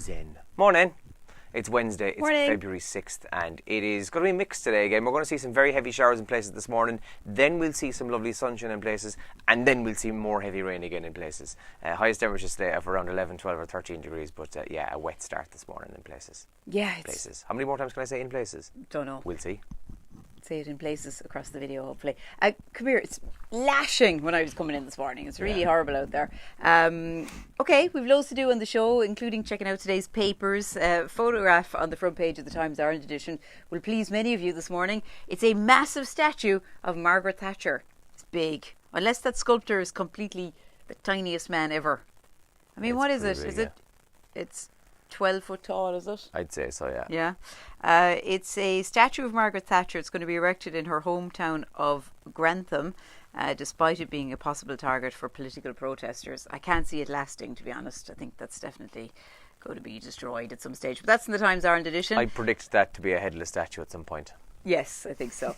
Zen. Morning. It's Wednesday, it's Morning. February 6th, and it is going to be mixed today again. We're going to see some very heavy showers in places this morning, then we'll see some lovely sunshine in places, and then we'll see more heavy rain again in places. Highest temperatures today of around 11, 12 or 13 degrees, but a wet start this morning in places. Yeah, Places. How many more times can I say in places? Don't know. We'll see. Say it in places across the video, hopefully. Come here, it's lashing when I was coming in this morning. It's really horrible out there. Okay, we've loads to do on the show, including checking out today's papers. Photograph on the front page of the Times Ireland edition will please many of you this morning. It's a massive statue of Margaret Thatcher. It's big. Unless that sculptor is completely the tiniest man ever. I mean, what is it? Big, is it? It's 12 foot tall, is it? I'd say so, yeah. Yeah. It's a statue of Margaret Thatcher. It's going to be erected in her hometown of Grantham, despite it being a possible target for political protesters. I can't see it lasting, to be honest. I think that's definitely going to be destroyed at some stage. But that's in the Times Ireland edition. I predict that to be a headless statue at some point. Yes, I think so.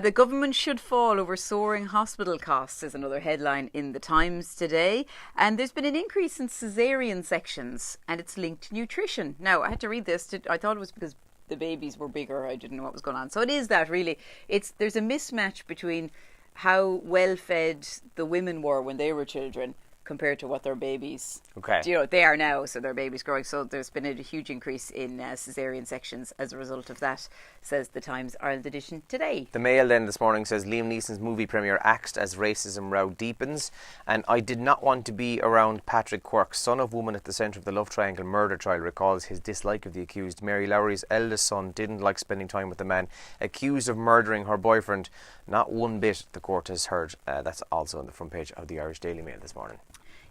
The government should fall over soaring hospital costs is another headline in the Times today. And there's been an increase in caesarean sections and it's linked to nutrition. Now, I had to read this. I thought it was because the babies were bigger. I didn't know what was going on. So it is that, really. There's a mismatch between how well fed the women were when they were children compared to what their babies, they are now, so their babies growing. So there's been a huge increase in caesarean sections as a result of that, says the Times Ireland edition today. The Mail then this morning says Liam Neeson's movie premiere axed as racism row deepens. And I did not want to be around Patrick Quirke, son of woman at the centre of the love triangle murder trial, recalls his dislike of the accused. Mary Lowry's eldest son didn't like spending time with the man accused of murdering her boyfriend. Not one bit, the court has heard. That's also on the front page of the Irish Daily Mail this morning.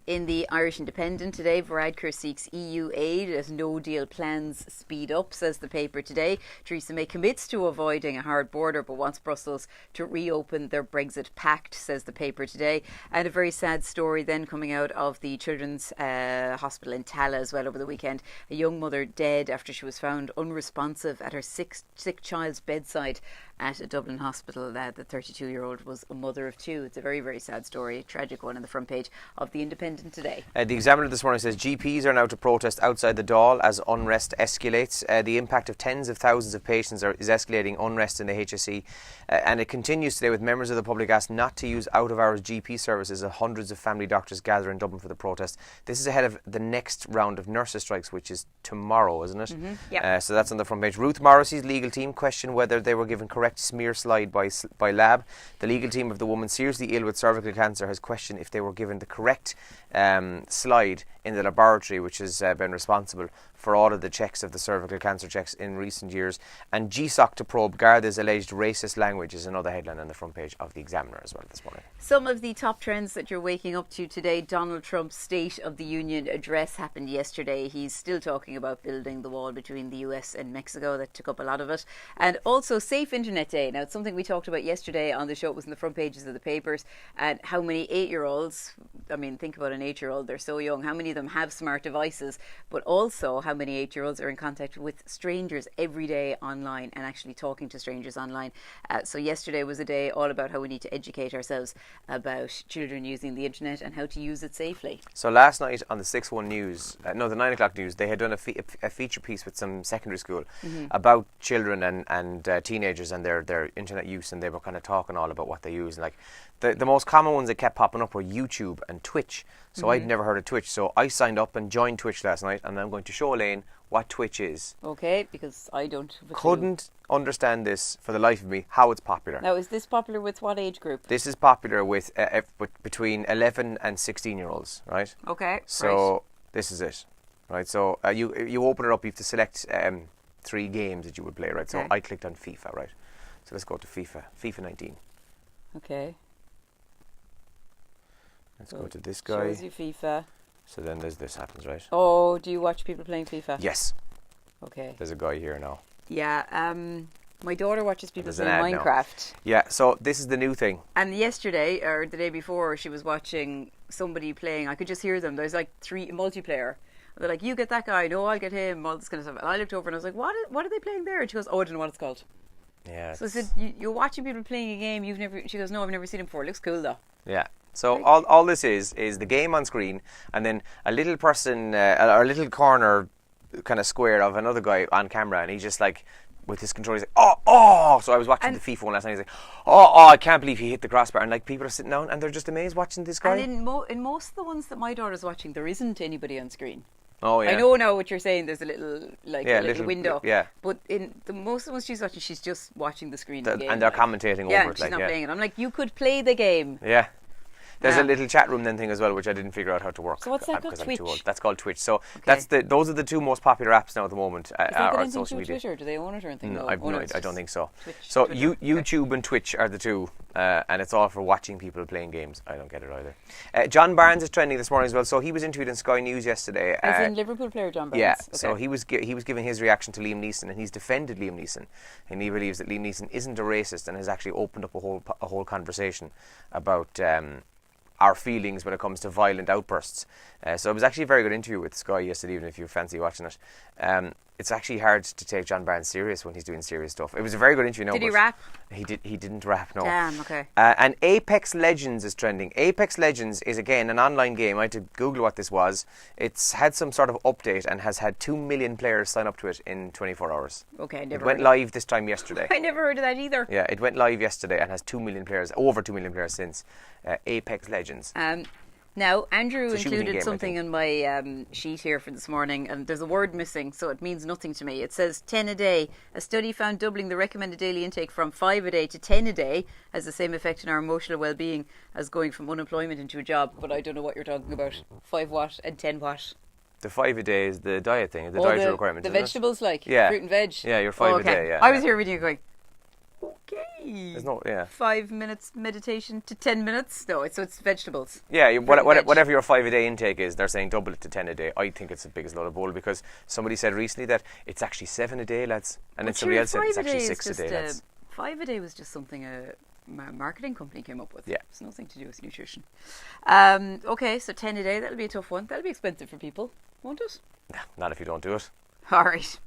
In the Irish Independent today, Varadkar seeks EU aid as no-deal plans speed up, says the paper today. Theresa May commits to avoiding a hard border but wants Brussels to reopen their Brexit pact, says the paper today. And a very sad story then coming out of the Children's Hospital in Tala as well over the weekend. A young mother dead after she was found unresponsive at her sick child's bedside at a Dublin hospital. The 32-year-old was a mother of two. It's a very, very sad story, a tragic one on the front page of The Independent today. The Examiner this morning says GPs are now to protest outside the Dáil as unrest escalates. The impact of tens of thousands of patients is escalating unrest in the HSE, and it continues today with members of the public asked not to use out-of-hours GP services as hundreds of family doctors gather in Dublin for the protest. This is ahead of the next round of nurses' strikes, which is tomorrow, isn't it? Mm-hmm. Yeah. So that's on the front page. Ruth Morrissey's legal team question whether they were given correct smear slide by lab. The legal team of the woman seriously ill with cervical cancer has questioned if they were given the correct slide in the laboratory which has been responsible for all of the checks of the cervical cancer checks in recent years. And GSOC to probe Garda's alleged racist language is another headline on the front page of the Examiner as well this morning. Some of the top trends that you're waking up to today. Donald Trump's State of the Union address happened yesterday. He's still talking about building the wall between the US and Mexico. That took up a lot of it. And also Safe Internet Day. Now, it's something we talked about yesterday on the show. It was in the front pages of the papers. And how many 8-year-olds, I mean, think about an 8-year-old, they're so young. How many of them have smart devices? But also how many 8-year-olds are in contact with strangers every day online and actually talking to strangers online. So yesterday was a day all about how we need to educate ourselves about children using the internet and how to use it safely. So last night on the 6-1 news, the 9 o'clock news, they had done a feature piece with some secondary school about children and teenagers and their internet use, and they were kind of talking all about what they use. And like the most common ones that kept popping up were YouTube and Twitch. So I'd never heard of Twitch, so I signed up and joined Twitch last night, and I'm going to show Elaine what Twitch is. Okay, because I don't. Couldn't understand this for the life of me, how it's popular. Now, is this popular with what age group? This is popular with between 11 and 16-year-olds, right? Okay. So This is it, right? So you open it up, you have to select 3 games that you would play, right? So I clicked on FIFA, right? So let's go to FIFA 19. Okay. Let's go to this guy. Shows you FIFA. So then this happens, right? Oh, do you watch people playing FIFA? Yes. Okay. There's a guy here now. Yeah. My daughter watches people playing Minecraft. Now. Yeah. So this is the new thing. And yesterday or the day before, she was watching somebody playing. I could just hear them. There's like 3 multiplayer. They're like, you get that guy. No, I'll get him. All this kind of stuff. And I looked over and I was like, what are they playing there? And she goes, oh, I don't know what it's called. Yeah. So I said, you're watching people playing a game. She goes, no, I've never seen it before. It looks cool though. Yeah. So all this is the game on screen, and then a little person, or a little corner kind of square of another guy on camera, and he's just like, with his controller, he's like, oh. So I was watching the FIFA one last night. He's like, I can't believe he hit the crossbar. And like people are sitting down and they're just amazed watching this guy. And in most of the ones that my daughter's watching, there isn't anybody on screen. Oh yeah. I know now what you're saying. There's a little little window. Yeah. But in the most of the ones she's watching, she's just watching the screen. And they're commentating over it. She's not playing it. I'm like, you could play the game. Yeah. There's a little chat room then thing as well, which I didn't figure out how to work. So what's that called? Because I'm Twitch? too old. That's called Twitch. So those are the two most popular apps now at the moment. Is that got on anything to social do with media. Twitter? Do they own it or anything? No, I don't think so. Twitch, so Twitter. YouTube and Twitch are the two, and it's all for watching people playing games. I don't get it either. John Barnes is trending this morning as well. So he was interviewed in Sky News yesterday. As in Liverpool player John Barnes. Yeah. Okay. So he was giving his reaction to Liam Neeson, and he's defended Liam Neeson, and he believes that Liam Neeson isn't a racist, and has actually opened up a whole conversation about our feelings when it comes to violent outbursts. So it was actually a very good interview with Sky yesterday evening, if you fancy watching it. It's actually hard to take John Barnes serious when he's doing serious stuff. It was a very good interview. Did he rap? He didn't rap, no. Damn, okay. And Apex Legends is trending. Apex Legends is, again, an online game. I had to Google what this was. It's had some sort of update and has had 2 million players sign up to it in 24 hours. Okay, It went live this time yesterday. I never heard of that either. Yeah, it went live yesterday and has 2 million players, over 2 million players since. Apex Legends. Now, Andrew It's a shooting included game, I something think. in my sheet here for this morning, and there's a word missing, so it means nothing to me. It says 10 a day. A study found doubling the recommended daily intake from 5 a day to 10 a day has the same effect on our emotional well-being as going from unemployment into a job. But I don't know what you're talking about. 5 what and 10 what? The 5 a day is the diet thing, the dietary requirement. The isn't it? vegetables, like Yeah. fruit and veg. Yeah, you're 5 a day, yeah. I was here reading it going, okay. There's no, yeah. 5 minutes meditation to 10 minutes? No, it's vegetables. Yeah, Fruit and veg. whatever your 5 a day intake is, they're saying double it to 10 a day. I think it's the biggest load of bull, because somebody said recently that it's actually 7 a day, lads. And then somebody else said it's actually 6 a day, lads. 5 a day was just something a marketing company came up with. Yeah. It's nothing to do with nutrition. Okay, so 10 a day, that'll be a tough one. That'll be expensive for people, won't it? Not if you don't do it. All right.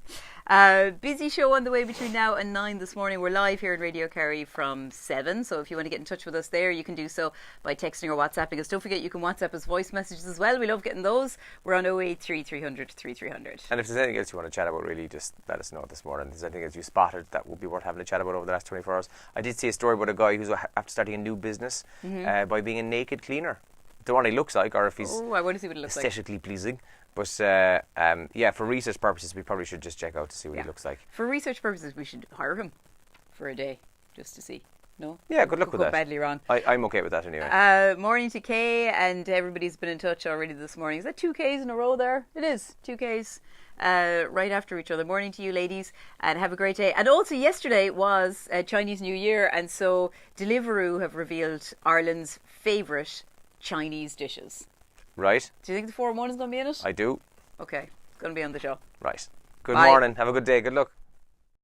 Busy show on the way between now and 9 this morning. We're live here in Radio Kerry from 7. So if you want to get in touch with us there, you can do so by texting or WhatsApping us. Don't forget you can WhatsApp us voice messages as well. We love getting those. We're on 083 300 3300. And if there's anything else you want to chat about, really, just let us know this morning. If there's anything else you spotted that would be worth having a chat about over the last 24 hours. I did see a story about a guy who's after starting a new business by being a naked cleaner. The one he looks like, or if he's I want to see what it looks like. aesthetically pleasing. But yeah, for research purposes, we probably should just check out to see what he looks like. For research purposes, we should hire him for a day just to see. No? Yeah, good luck Could with go that. badly wrong. I'm okay with that anyway. Morning to Kay, and everybody's been in touch already this morning. Is that 2 Ks in a row there? It is, 2 Ks right after each other. Morning to you ladies, and have a great day. And also yesterday was Chinese New Year, and so Deliveroo have revealed Ireland's favourite Chinese dishes. Right? Do you think the 4-1 is going to be in it? I do. Okay, going to be on the show. Right. Good Bye. morning. Have a good day. Good luck.